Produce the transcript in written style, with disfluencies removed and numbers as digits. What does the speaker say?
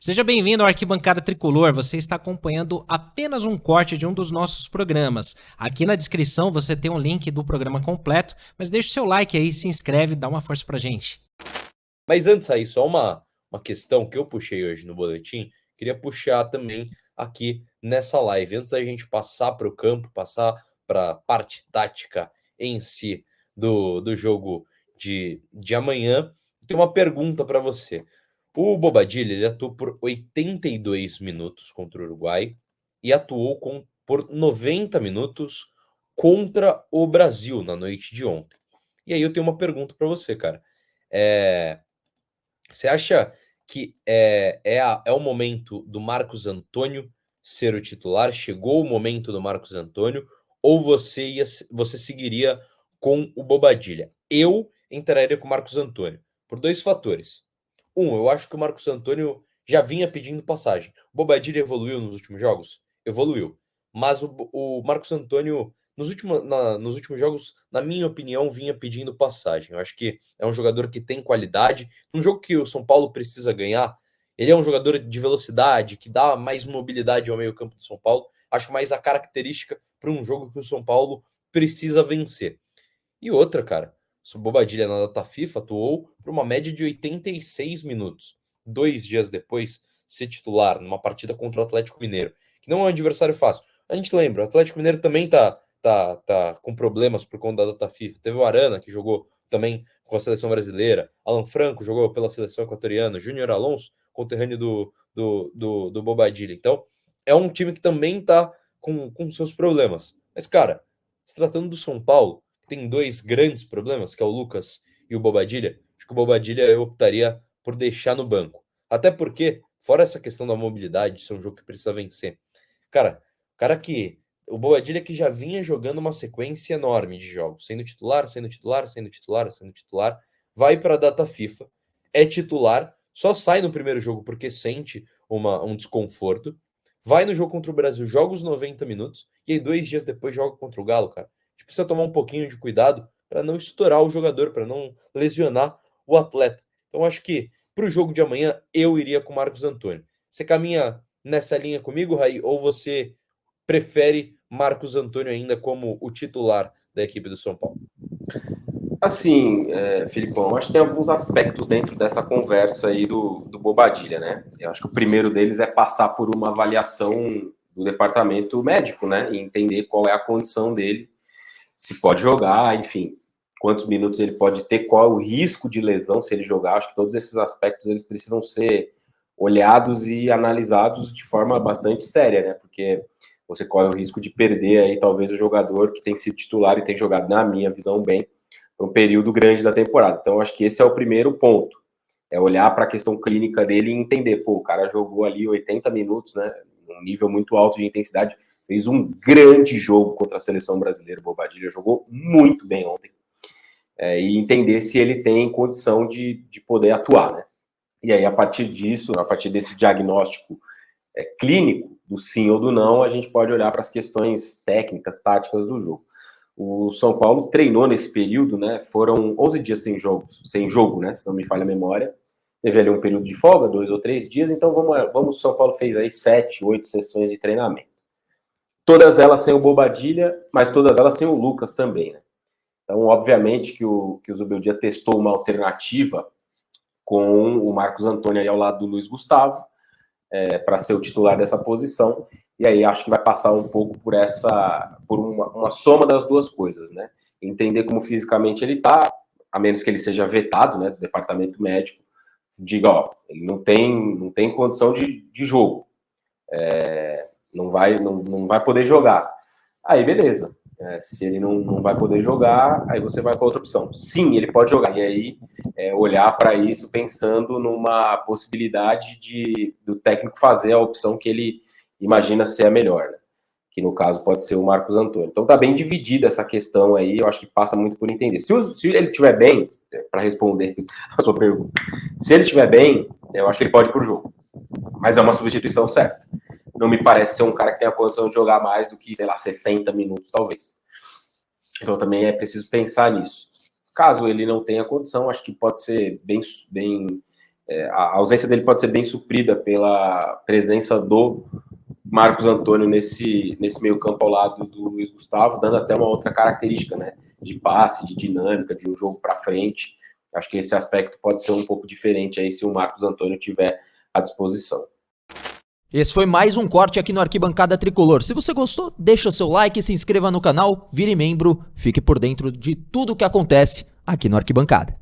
Seja bem-vindo ao Arquibancada Tricolor. Você está acompanhando apenas um corte de um dos nossos programas. Aqui na descrição você tem um link do programa completo, mas deixa o seu like aí, se inscreve, dá uma força pra gente. Mas antes aí, só uma questão que eu puxei hoje no boletim, queria puxar também aqui nessa live. Antes da gente passar para o campo, passar para a parte tática em si do jogo de amanhã, tem uma pergunta para você. O Bobadilla, ele atuou por 82 minutos contra o Uruguai e atuou por 90 minutos contra o Brasil na noite de ontem. E aí eu tenho uma pergunta para você, cara. Você acha que é o momento do Marcos Antônio ser o titular? Chegou o momento do Marcos Antônio? Ou você seguiria com o Bobadilla? Eu entraria com o Marcos Antônio, por dois fatores. Eu acho que o Marcos Antônio já vinha pedindo passagem. O Bobadilla evoluiu nos últimos jogos? Evoluiu. Mas o Marcos Antônio, nos últimos jogos, na minha opinião, vinha pedindo passagem. Eu acho que é um jogador que tem qualidade. Um jogo que o São Paulo precisa ganhar, ele é um jogador de velocidade, que dá mais mobilidade ao meio-campo do São Paulo. Acho mais a característica para um jogo que o São Paulo precisa vencer. E outra, cara, o Bobadilla na data FIFA atuou por uma média de 86 minutos. 2 dias depois, ser titular numa partida contra o Atlético Mineiro, que não é um adversário fácil. A gente lembra, o Atlético Mineiro também tá com problemas por conta da data FIFA. Teve o Arana, que jogou também com a seleção brasileira. Alan Franco jogou pela seleção equatoriana. Júnior Alonso, conterrâneo do Bobadilla. Então, é um time que também tá com seus problemas. Mas, cara, se tratando do São Paulo, tem dois grandes problemas, que é o Lucas e o Bobadilla. Acho que o Bobadilla eu optaria por deixar no banco. Até porque, fora essa questão da mobilidade, isso é um jogo que precisa vencer. Cara, o Bobadilla que já vinha jogando uma sequência enorme de jogos, sendo titular, sendo titular, sendo titular, sendo titular, vai para a data FIFA, é titular, só sai no primeiro jogo porque sente um desconforto, vai no jogo contra o Brasil, joga os 90 minutos, e aí 2 dias depois joga contra o Galo, cara. A gente precisa tomar um pouquinho de cuidado para não estourar o jogador, para não lesionar o atleta. Então, acho que para o jogo de amanhã, eu iria com o Marcos Antônio. Você caminha nessa linha comigo, Raí, ou você prefere Marcos Antônio ainda como o titular da equipe do São Paulo? Assim, Filipão, acho que tem alguns aspectos dentro dessa conversa aí do Bobadilla, né? Eu acho que o primeiro deles é passar por uma avaliação do departamento médico, né? E entender qual é a condição dele, se pode jogar, enfim, quantos minutos ele pode ter, qual é o risco de lesão se ele jogar. Acho que todos esses aspectos eles precisam ser olhados e analisados de forma bastante séria, né? Porque você corre o risco de perder aí talvez o jogador que tem sido titular e tem jogado, na minha visão, bem um período grande da temporada. Então, acho que esse é o primeiro ponto. É olhar para a questão clínica dele e entender, pô, o cara jogou ali 80 minutos, né? Um nível muito alto de intensidade, fez um grande jogo contra a seleção brasileira. O Bobadilla jogou muito bem ontem. E entender se ele tem condição de poder atuar, né? E aí, a partir disso, a partir desse diagnóstico clínico, do sim ou do não, a gente pode olhar para as questões técnicas, táticas do jogo. O São Paulo treinou nesse período, né? Foram 11 dias sem jogo, né? Se não me falha a memória. Teve ali um período de folga, 2 ou 3 dias. Então, o São Paulo fez aí 7, 8 sessões de treinamento. Todas elas sem o Bobadilla, mas todas elas sem o Lucas também, né? Então, obviamente que o Zubeldia testou uma alternativa com o Marcos Antônio aí ao lado do Luiz Gustavo, para ser o titular dessa posição. E aí acho que vai passar um pouco por uma soma das duas coisas, né? Entender como fisicamente ele tá, a menos que ele seja vetado, né, do departamento médico, diga, ó, ele não tem condição de jogo, não vai poder jogar. Aí beleza. Se ele não vai poder jogar, aí você vai com outra opção. Sim, ele pode jogar. E aí olhar para isso pensando numa possibilidade do técnico fazer a opção que ele imagina ser a melhor, né? Que no caso pode ser o Marcos Antônio. Então tá bem dividida essa questão aí, eu acho que passa muito por entender. Se ele estiver bem, para responder a sua pergunta, se ele estiver bem, eu acho que ele pode ir pro jogo. Mas é uma substituição certa. Não me parece ser um cara que tenha a condição de jogar mais do que, sei lá, 60 minutos, talvez. Então também é preciso pensar nisso. Caso ele não tenha condição, acho que pode ser bem A ausência dele pode ser bem suprida pela presença do Marcos Antônio nesse meio campo ao lado do Luiz Gustavo, dando até uma outra característica, né? De passe, de dinâmica, de um jogo para frente. Acho que esse aspecto pode ser um pouco diferente aí se o Marcos Antônio tiver à disposição. Esse foi mais um corte aqui no Arquibancada Tricolor. Se você gostou, deixa o seu like, se inscreva no canal, vire membro, fique por dentro de tudo o que acontece aqui no Arquibancada.